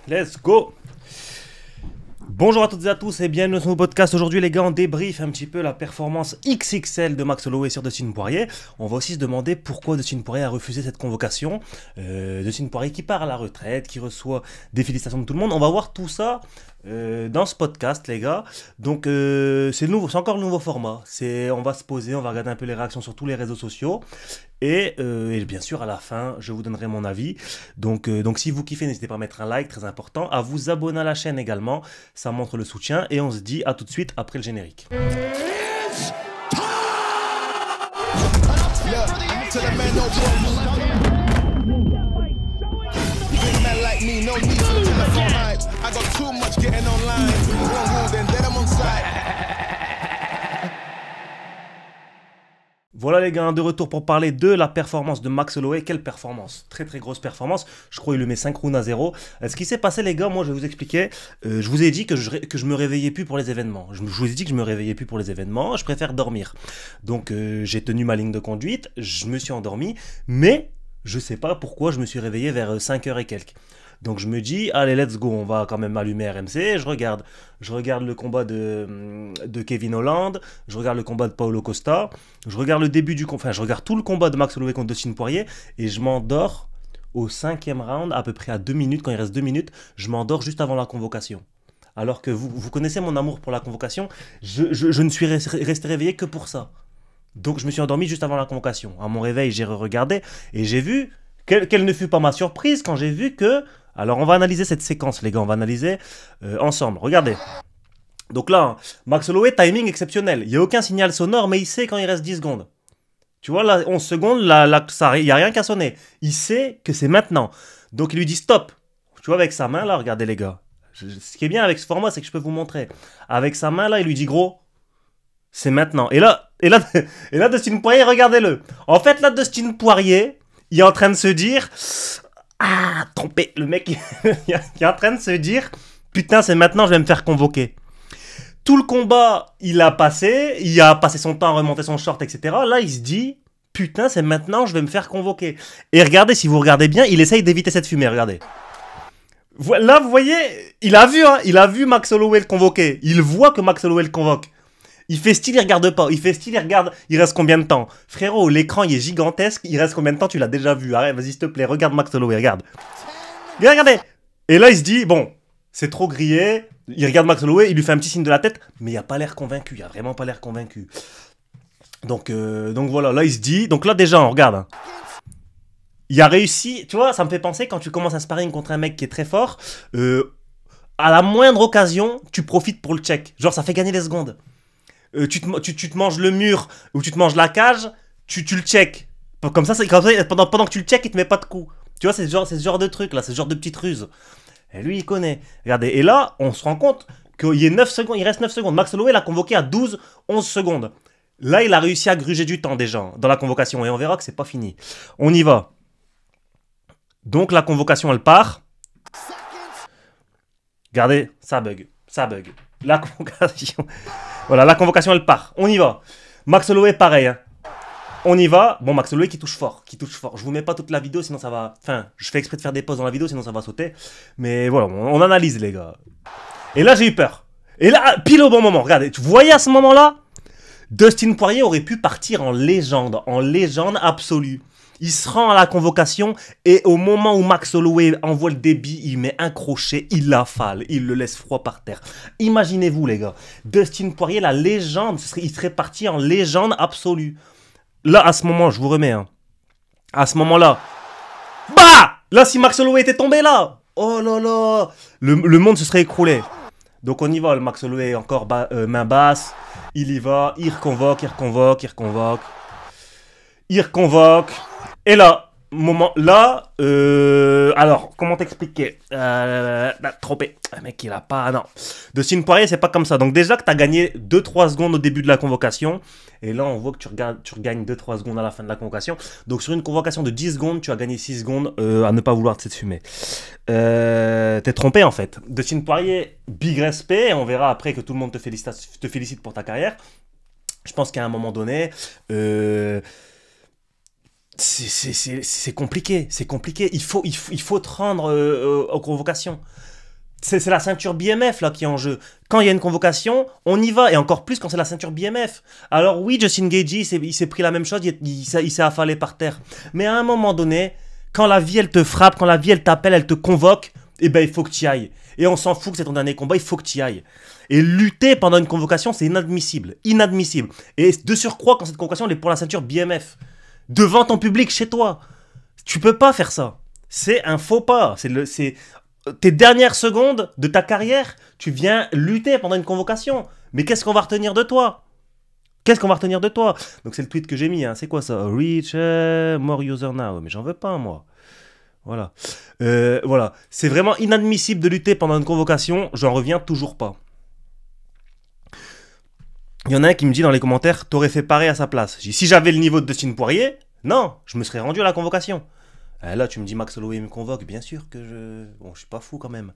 Let's go. Bonjour à toutes et à tous et bienvenue dans ce podcast. Aujourd'hui les gars, on débrief un petit peu la performance XXL de Max Holloway sur Dustin Poirier. On va aussi se demander pourquoi Dustin Poirier a refusé cette convocation. Dustin Poirier qui part à la retraite, qui reçoit des félicitations de tout le monde. On va voir tout ça dans ce podcast les gars. Donc c'est encore le nouveau format. On va se poser, on va regarder un peu les réactions sur tous les réseaux sociaux. Et bien sûr à la fin je vous donnerai mon avis. Donc si vous kiffez, n'hésitez pas à mettre un like, très important, à vous abonner à la chaîne également, ça montre le soutien. Et on se dit à tout de suite après le générique. Voilà les gars, de retour pour parler de la performance de Max Holloway. Quelle performance, très très grosse performance. Je crois qu'il le met 5 rounds à 0. Ce qui s'est passé les gars, moi je vais vous expliquer. Je vous ai dit que je me réveillais plus pour les événements. Je vous ai dit que je me réveillais plus pour les événements, je préfère dormir. Donc j'ai tenu ma ligne de conduite, je me suis endormi, mais je sais pas pourquoi je me suis réveillé vers 5h et quelques. Donc je me dis, allez, let's go, on va quand même allumer RMC, je regarde le combat de Kevin Holland, je regarde le combat de Paulo Costa, je regarde le début je regarde tout le combat de Max Holloway contre Dustin Poirier, et je m'endors au 5e round, à peu près à 2 minutes, quand il reste 2 minutes, je m'endors juste avant la convocation. Alors que vous connaissez mon amour pour la convocation, je ne suis resté réveillé que pour ça. Donc je me suis endormi juste avant la convocation. À mon réveil, j'ai regardé, et j'ai vu, quelle ne fut pas ma surprise quand j'ai vu que... Alors on va analyser cette séquence les gars, on va analyser ensemble, regardez. Donc là, Max Holloway, timing exceptionnel, il n'y a aucun signal sonore mais il sait quand il reste 10 secondes. Tu vois là, 11 secondes, il n'y a rien qu'à sonner, il sait que c'est maintenant. Donc il lui dit stop, tu vois avec sa main là, regardez les gars. Ce qui est bien avec ce format c'est que je peux vous montrer. Avec sa main là, il lui dit gros, c'est maintenant. Et là Dustin Poirier, regardez-le. En fait là, Dustin Poirier, il est en train de se dire... Ah, trompé, le mec il est en train de se dire putain c'est maintenant je vais me faire convoquer. Tout le combat il a passé son temps à remonter son short etc. Là il se dit putain c'est maintenant je vais me faire convoquer. Et regardez, si vous regardez bien, il essaye d'éviter cette fumée, regardez. Là vous voyez, il a vu Max Holloway le convoquer, il voit que Max Holloway le convoque. Il fait style, il regarde pas. Il fait style, il regarde. Il reste combien de temps? Frérot, l'écran, il est gigantesque. Il reste combien de temps? Tu l'as déjà vu. Arrête, vas-y, s'il te plaît. Regarde Max Holloway, regarde. Regardez. Et là, il se dit, bon, c'est trop grillé. Il regarde Max Holloway, il lui fait un petit signe de la tête. Mais il a pas l'air convaincu. Il a vraiment pas l'air convaincu. Donc voilà, là, il se dit. Donc là, déjà, on regarde. Il a réussi. Tu vois, ça me fait penser quand tu commences un sparring contre un mec qui est très fort. À la moindre occasion, tu profites pour le check. Genre, ça fait gagner des secondes. Tu te manges le mur ou tu te manges la cage, tu le check. Comme ça, pendant que tu le check, il te met pas de coup. Tu vois, c'est ce genre de truc là, c'est ce genre de petite ruse. Et lui, il connaît. Regardez, et là, on se rend compte qu'il reste 9 secondes. Max Holloway l'a convoqué à 11 secondes. Là, il a réussi à gruger du temps déjà dans la convocation. Et on verra que c'est pas fini. On y va. Donc, la convocation, elle part. Regardez, ça bug. La convocation... Voilà, la convocation, elle part. On y va. Max Holloway, pareil. Hein. On y va. Bon, Max Holloway qui touche fort. Je vous mets pas toute la vidéo, sinon ça va... Enfin, je fais exprès de faire des pauses dans la vidéo, sinon ça va sauter. Mais voilà, on analyse, les gars. Et là, j'ai eu peur. Et là, pile au bon moment. Regardez, tu voyais à ce moment-là, Dustin Poirier aurait pu partir en légende absolue. Il se rend à la convocation et au moment où Max Holloway envoie le débit, il met un crochet, il l'affale, il le laisse froid par terre. Imaginez-vous les gars, Dustin Poirier, la légende, il serait parti en légende absolue. Là, à ce moment, je vous remets, hein, à ce moment-là, bah là, si Max Holloway était tombé là, oh là là, le monde se serait écroulé. Donc on y va, le Max Holloway encore main basse, il y va, il reconvoque. Et là, alors, comment t'expliquer trompé. Le mec, il a pas... Non. Dustin Poirier, c'est pas comme ça. Donc déjà que t'as gagné 2-3 secondes au début de la convocation. Et là, on voit que tu regagnes 2-3 secondes à la fin de la convocation. Donc sur une convocation de 10 secondes, tu as gagné 6 secondes à ne pas vouloir te fumer. T'es trompé, en fait. Dustin Poirier, big respect. On verra après que tout le monde te félicite pour ta carrière. Je pense qu'à un moment donné... c'est compliqué, c'est compliqué. Il faut te rendre aux convocations. C'est la ceinture BMF là qui est en jeu. Quand il y a une convocation, on y va. Et encore plus quand c'est la ceinture BMF. Alors oui, Justin Gaethje, il s'est pris la même chose, il s'est affalé par terre. Mais à un moment donné, quand la vie elle te frappe, quand la vie elle t'appelle, elle te convoque, eh ben il faut que tu y ailles. Et on s'en fout que c'est ton dernier combat, il faut que tu y ailles. Et lutter pendant une convocation, c'est inadmissible. Inadmissible. Et de surcroît, quand cette convocation elle est pour la ceinture BMF. Devant ton public, chez toi. Tu peux pas faire ça. C'est un faux pas. C'est tes dernières secondes de ta carrière, tu viens lutter pendant une convocation. Mais qu'est-ce qu'on va retenir de toi? Qu'est-ce qu'on va retenir de toi? Donc c'est le tweet que j'ai mis. Hein. C'est quoi ça? Reach more user now. Mais j'en veux pas, moi. Voilà. Voilà. C'est vraiment inadmissible de lutter pendant une convocation. J'en reviens toujours pas. Il y en a un qui me dit dans les commentaires, t'aurais fait pareil à sa place. Si j'avais le niveau de Dustin Poirier, non, je me serais rendu à la convocation. Là, tu me dis Max Holloway me convoque, bien sûr que je... Bon, je suis pas fou quand même.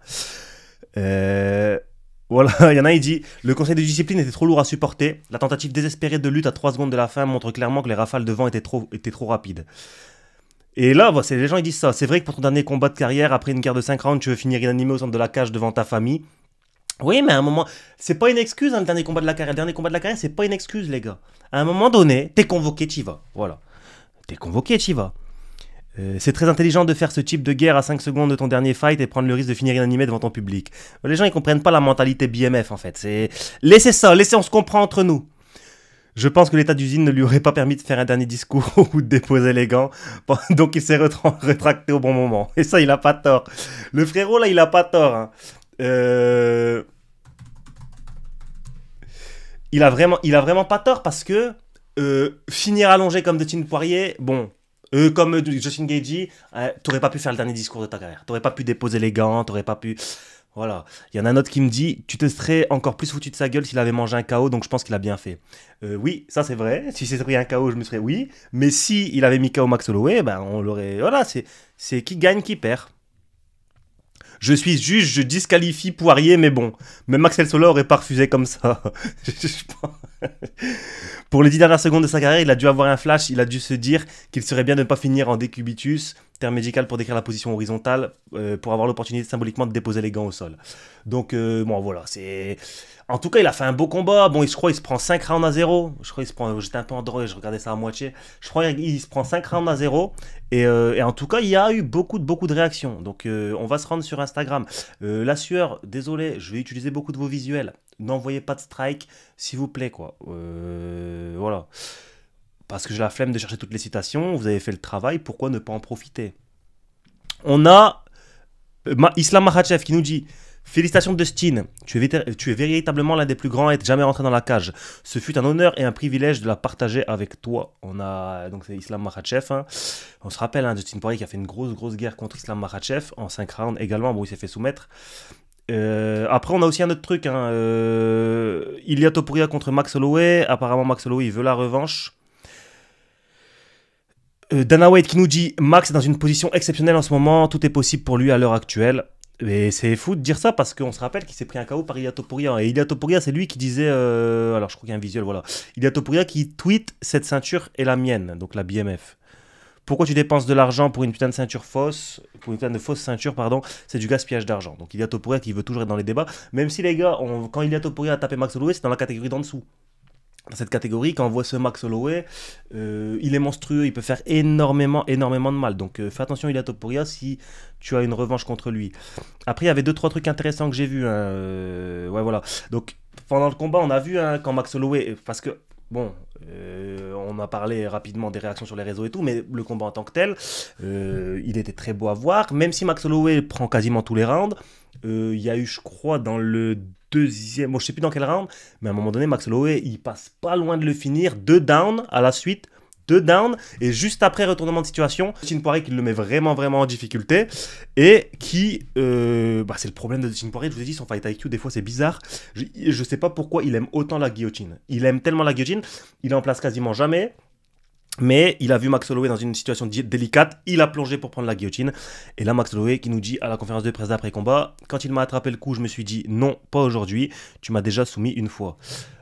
Voilà, il y en a, il dit, le conseil de discipline était trop lourd à supporter. La tentative désespérée de lutte à 3 secondes de la fin montre clairement que les rafales de vent étaient trop rapides. Et là, les gens ils disent ça. C'est vrai que pour ton dernier combat de carrière, après une guerre de 5 rounds, tu veux finir inanimé au centre de la cage devant ta famille. Oui, mais à un moment, c'est pas une excuse, hein, le dernier combat de la carrière. Le dernier combat de la carrière, c'est pas une excuse, les gars. À un moment donné, t'es convoqué, t'y vas. Voilà. T'es convoqué, t'y vas. C'est très intelligent de faire ce type de guerre à 5 secondes de ton dernier fight et prendre le risque de finir inanimé devant ton public. Les gens, ils comprennent pas la mentalité BMF, en fait. Laissez ça, on se comprend entre nous. Je pense que l'état d'usine ne lui aurait pas permis de faire un dernier discours ou de déposer les gants. Donc il s'est rétracté au bon moment. Et ça, il a pas tort. Le frérot, là, il a pas tort. Hein. Il a vraiment pas tort parce que finir allongé comme Dustin Poirier, bon, comme Justin Gaethje, t'aurais pas pu faire le dernier discours de ta carrière. T'aurais pas pu déposer les gants, t'aurais pas pu... Voilà. Il y en a un autre qui me dit, tu te serais encore plus foutu de sa gueule s'il avait mangé un KO, donc je pense qu'il a bien fait. Oui, ça c'est vrai. Si c'était pris un KO, je me serais... Oui. Mais si il avait mis KO Max Holloway, ben on l'aurait... Voilà, c'est qui gagne, qui perd. Je suis juge, je disqualifie Poirier, mais bon, même Axel Sola aurait pas refusé comme ça. Pour les 10 dernières secondes de sa carrière, il a dû avoir un flash, il a dû se dire qu'il serait bien de ne pas finir en décubitus, terme médical pour décrire la position horizontale, pour avoir l'opportunité symboliquement de déposer les gants au sol. Donc, bon, voilà, c'est... En tout cas, il a fait un beau combat. Bon, je crois qu'il se prend 5 rounds à 0. Je crois qu'il se prend... J'étais un peu endormi, je regardais ça à moitié. Je crois qu'il se prend 5 rounds à 0. Et en tout cas, il y a eu beaucoup de réactions. Donc, on va se rendre sur Instagram. La sueur, désolé, je vais utiliser beaucoup de vos visuels. N'envoyez pas de strike, s'il vous plaît, quoi. Voilà. Parce que j'ai la flemme de chercher toutes les citations. Vous avez fait le travail, pourquoi ne pas en profiter? On a Islam Makhachev qui nous dit... Félicitations Dustin, tu es véritablement l'un des plus grands à être jamais rentré dans la cage. Ce fut un honneur et un privilège de la partager avec toi. On a donc c'est Islam Makhachev. Hein. On se rappelle hein, Dustin Poirier qui a fait une grosse guerre contre Islam Makhachev en 5 rounds également. Bon, il s'est fait soumettre. Après, on a aussi un autre truc. Hein, Ilia Topuria contre Max Holloway. Apparemment, Max Holloway il veut la revanche. Dana White qui nous dit Max est dans une position exceptionnelle en ce moment. Tout est possible pour lui à l'heure actuelle. Et c'est fou de dire ça parce qu'on se rappelle qu'il s'est pris un KO par Ilia Topuria. Et Ilia Topuria, c'est lui qui disait... alors, je crois qu'il y a un visuel, voilà. Ilia Topuria qui tweet « Cette ceinture est la mienne », donc la BMF. Pourquoi tu dépenses de l'argent pour une putain de ceinture fausse, pour une putain de fausse ceinture, pardon, c'est du gaspillage d'argent. Donc Ilia Topuria qui veut toujours être dans les débats. Même si les gars, quand Ilia Topuria a tapé Max Holloway, c'est dans la catégorie d'en dessous. Dans cette catégorie, quand on voit ce Max Holloway, il est monstrueux, il peut faire énormément de mal. Donc fais attention Ilia Topuria si tu as une revanche contre lui. Après, il y avait 2-3 trucs intéressants que j'ai vus. Hein. Ouais, voilà. Donc pendant le combat, on a vu hein, quand Max Holloway... Parce que, bon, on a parlé rapidement des réactions sur les réseaux et tout, mais le combat en tant que tel, il était très beau à voir. Même si Max Holloway prend quasiment tous les rounds, il y a eu, je crois, dans le... deuxième, bon, je sais plus dans quel round, mais à un moment donné, Max Holloway, il passe pas loin de le finir, 2 downs à la suite, 2 downs, et juste après retournement de situation, Dustin Poirier qui le met vraiment en difficulté, et qui, c'est le problème de Dustin Poirier, je vous ai dit, son fight IQ, des fois c'est bizarre, je sais pas pourquoi il aime autant la guillotine, il aime tellement la guillotine, il en place quasiment jamais, mais il a vu Max Holloway dans une situation délicate, il a plongé pour prendre la guillotine. Et là, Max Holloway qui nous dit à la conférence de presse d'après-combat, quand il m'a attrapé le coup, je me suis dit non, pas aujourd'hui, tu m'as déjà soumis une fois.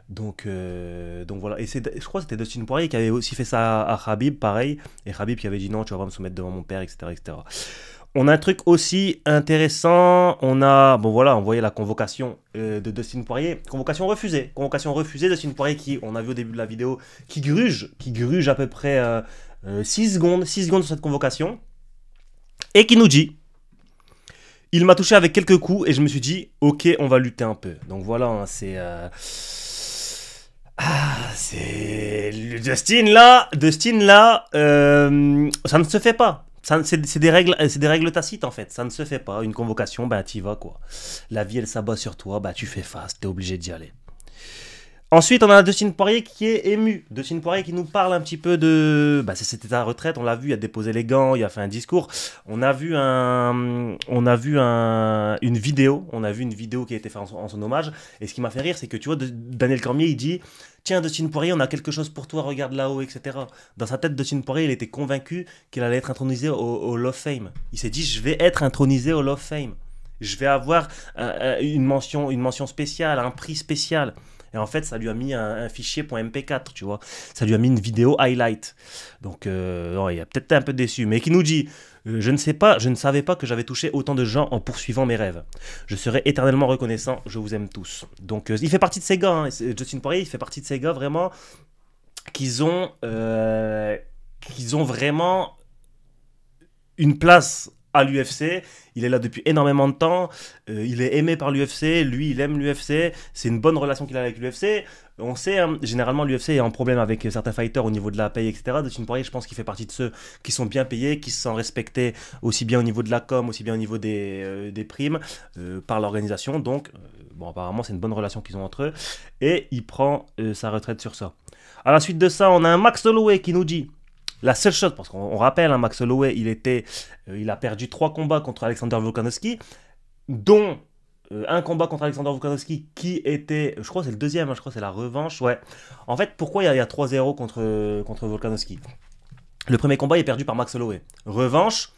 Donc voilà. Et je crois que c'était Dustin Poirier qui avait aussi fait ça à Khabib, pareil. Et Khabib qui avait dit non, tu vas pas me soumettre devant mon père, etc. etc. On a un truc aussi intéressant. On a, bon voilà, on voyait la convocation de Dustin Poirier. Convocation refusée. Convocation refusée. Dustin Poirier qui, on a vu au début de la vidéo, qui gruge à peu près 6 secondes sur cette convocation. Et qui nous dit, il m'a touché avec quelques coups et je me suis dit, ok, on va lutter un peu. Donc voilà, hein, c'est Dustin là, ça ne se fait pas. C'est des règles tacites en fait. Ça ne se fait pas. Une convocation, bah t'y vas quoi. La vie elle s'abat sur toi, bah tu fais face, t'es obligé d'y aller. Ensuite, on a Dustin Poirier qui est ému. Dustin Poirier qui nous parle un petit peu de... Bah, c'était sa retraite, on l'a vu, il a déposé les gants, il a fait un discours. On a vu une vidéo qui a été faite en son hommage. Et ce qui m'a fait rire, c'est que tu vois, Daniel Cormier, il dit... Tiens, Dustin Poirier, on a quelque chose pour toi, regarde là-haut, etc. Dans sa tête, Dustin Poirier, il était convaincu qu'il allait être intronisé au Hall of Fame. Il s'est dit, je vais être intronisé au Hall of Fame. Je vais avoir une mention spéciale, un prix spécial. Et en fait, ça lui a mis un fichier .mp4, tu vois. Ça lui a mis une vidéo highlight. Donc, il est peut-être un peu déçu. Mais qui nous dit, je ne savais pas que j'avais touché autant de gens en poursuivant mes rêves. Je serai éternellement reconnaissant, je vous aime tous. Donc, il fait partie de ces gars, hein. Dustin Poirier, il fait partie de ces gars vraiment qu'ils ont vraiment une place à l'UFC. Il est là depuis énormément de temps, il est aimé par l'UFC, lui il aime l'UFC, c'est une bonne relation qu'il a avec l'UFC. On sait, hein, généralement l'UFC est en problème avec certains fighters au niveau de la paye, etc. Dustin Poirier, je pense qu'il fait partie de ceux qui sont bien payés, qui se sentent respectés aussi bien au niveau de la com, aussi bien au niveau des primes par l'organisation. Donc, bon, apparemment c'est une bonne relation qu'ils ont entre eux, et il prend sa retraite sur ça. À la suite de ça, on a un Max Holloway qui nous dit... La seule chose, parce qu'on rappelle, hein, Max Holloway, il a perdu 3 combats contre Alexander Volkanovski, dont un combat contre Alexander Volkanovski qui était, je crois que c'est le deuxième, hein, je crois que c'est la revanche, ouais. En fait, pourquoi il y a 3-0 contre Volkanovski? Le premier combat il est perdu par Max Holloway. Revanche,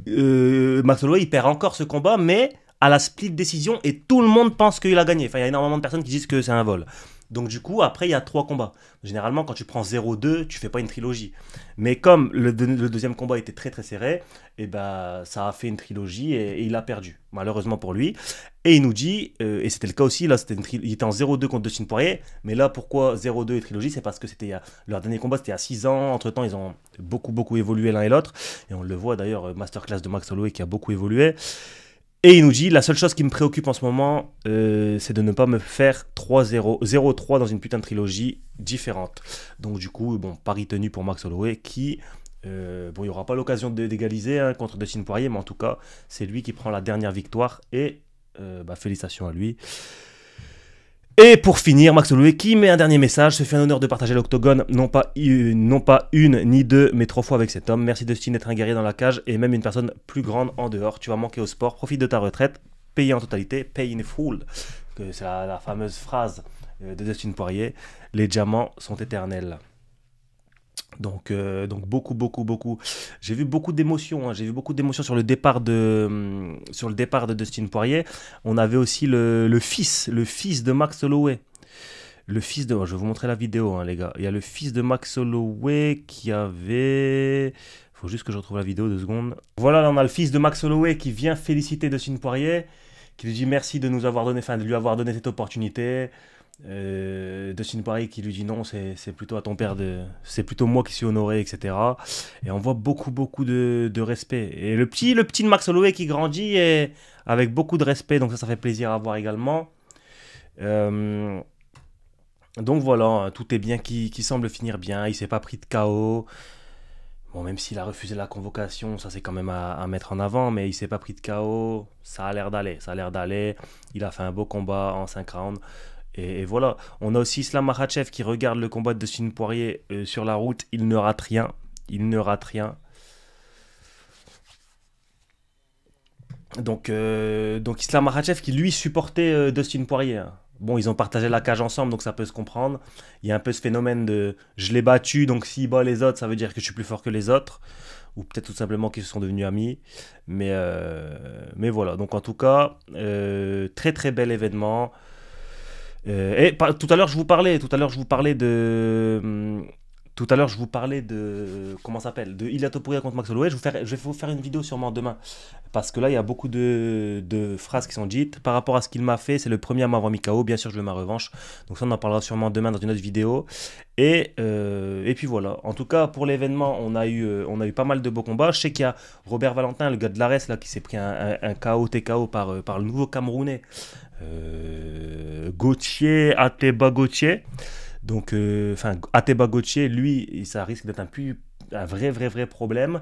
Max Holloway, il perd encore ce combat, mais à la split décision, et tout le monde pense qu'il a gagné. Enfin, il y a énormément de personnes qui disent que c'est un vol. Donc du coup, après, il y a 3 combats. Généralement, quand tu prends 0-2, tu fais pas une trilogie. Mais comme le deuxième combat était très très serré, et ben, ça a fait une trilogie et il a perdu, malheureusement pour lui. Et il nous dit, et c'était le cas aussi, là, il était en 0-2 contre Dustin Poirier, mais là, pourquoi 0-2 et trilogie? C'est parce que leur dernier combat, c'était il y a 6 ans. Entre-temps, ils ont beaucoup évolué l'un et l'autre. Et on le voit d'ailleurs, masterclass de Max Holloway qui a beaucoup évolué. Et il nous dit, la seule chose qui me préoccupe en ce moment, c'est de ne pas me faire 3-0, 0-3 dans une putain de trilogie différente. Donc du coup, bon, pari tenu pour Max Holloway qui, bon, il n'y aura pas l'occasion d'égaliser hein, contre Dustin Poirier, mais en tout cas, c'est lui qui prend la dernière victoire et félicitations à lui. Et pour finir, Max Holloway qui met un dernier message, se fait un honneur de partager l'octogone, non pas une ni deux, mais 3 fois avec cet homme. Merci Dustin d'être un guerrier dans la cage et même une personne plus grande en dehors. Tu vas manquer au sport, profite de ta retraite, paye en totalité, pay in full. C'est la fameuse phrase de Dustin Poirier, les diamants sont éternels. Donc beaucoup. J'ai vu beaucoup d'émotions. Hein. J'ai vu beaucoup d'émotions sur le départ de Dustin Poirier. On avait aussi le fils de Max Holloway. Je vais vous montrer la vidéo, hein, les gars. Il y a le fils de Max Holloway qui avait... Faut juste que je retrouve la vidéo, 2 secondes. Voilà, là, on a le fils de Max Holloway qui vient féliciter Dustin Poirier, qui lui dit merci de lui avoir donné cette opportunité. Dustin Poirier qui lui dit non, c'est plutôt à ton père c'est plutôt moi qui suis honoré, etc. Et on voit beaucoup de respect. Et le petit Max Holloway qui grandit et avec beaucoup de respect, donc ça fait plaisir à voir également. Donc voilà, tout est bien qui semble finir bien. Il s'est pas pris de KO. Bon, même s'il a refusé la convocation, ça c'est quand même à mettre en avant, mais il s'est pas pris de KO. Ça a l'air d'aller. Il a fait un beau combat en 5 rounds. Et voilà, on a aussi Islam Makhachev qui regarde le combat de Dustin Poirier sur la route. Il ne rate rien. Donc Islam Makhachev qui lui supportait Dustin Poirier. Hein. Bon, ils ont partagé la cage ensemble, donc ça peut se comprendre. Il y a un peu ce phénomène de je l'ai battu, donc s'il bat les autres, ça veut dire que je suis plus fort que les autres. Ou peut-être tout simplement qu'ils se sont devenus amis. Mais voilà, donc en tout cas, très bel événement. Tout à l'heure je vous parlais de Tout à l'heure, je vous parlais de comment ça s'appelle, de Ilia Topuria contre Max Holloway. Je vais vous faire une vidéo sûrement demain parce que là, il y a beaucoup de phrases qui sont dites par rapport à ce qu'il m'a fait. C'est le premier à m'avoir mis KO. Bien sûr, je veux ma revanche. Donc ça, on en parlera sûrement demain dans une autre vidéo. Et puis voilà. En tout cas, pour l'événement, on a eu pas mal de beaux combats. Je sais qu'il y a Robert Valentin, le gars de l'Ares, là, qui s'est pris un KO TKO par le nouveau Camerounais, Gauthier Ateba Gauthier. Donc, Ateba Gauthier, lui, ça risque d'être un vrai problème.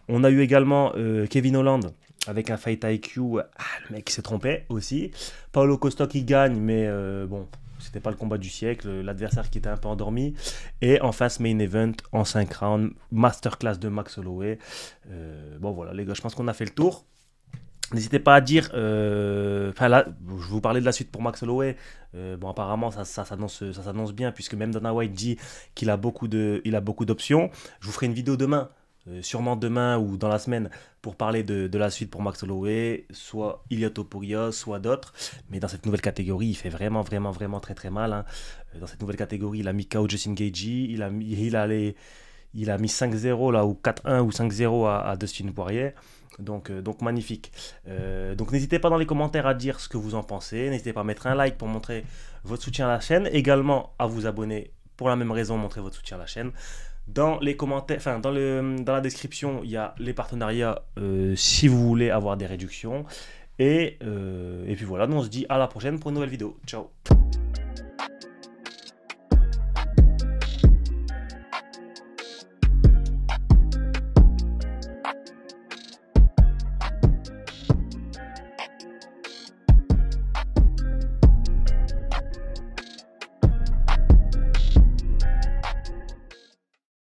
On a eu également Kevin Holland avec un fight IQ. Le mec s'est trompé aussi. Paulo Costa qui gagne, mais bon, c'était pas le combat du siècle. L'adversaire qui était un peu endormi. Et en face, main event en 5 rounds. Masterclass de Max Holloway. Bon, voilà, les gars, je pense qu'on a fait le tour. N'hésitez pas à dire, là, je vous parlais de la suite pour Max Holloway. Bon, apparemment, ça s'annonce bien, puisque même Dana White dit qu'il a il a beaucoup d'options. Je vous ferai une vidéo demain, sûrement demain ou dans la semaine, pour parler de la suite pour Max Holloway, soit Ilia Topuria, soit d'autres. Mais dans cette nouvelle catégorie, il fait vraiment très mal, hein. Dans cette nouvelle catégorie, il a mis KO Justin Gaethje, il a mis 5-0 là, ou 4-1 ou 5-0 à Dustin Poirier. Donc magnifique. Donc n'hésitez pas dans les commentaires à dire ce que vous en pensez. N'hésitez pas à mettre un like pour montrer votre soutien à la chaîne. Également à vous abonner pour la même raison, montrer votre soutien à la chaîne. Dans les commentaires, dans la description, il y a les partenariats si vous voulez avoir des réductions. Et puis voilà, nous on se dit à la prochaine pour une nouvelle vidéo. Ciao.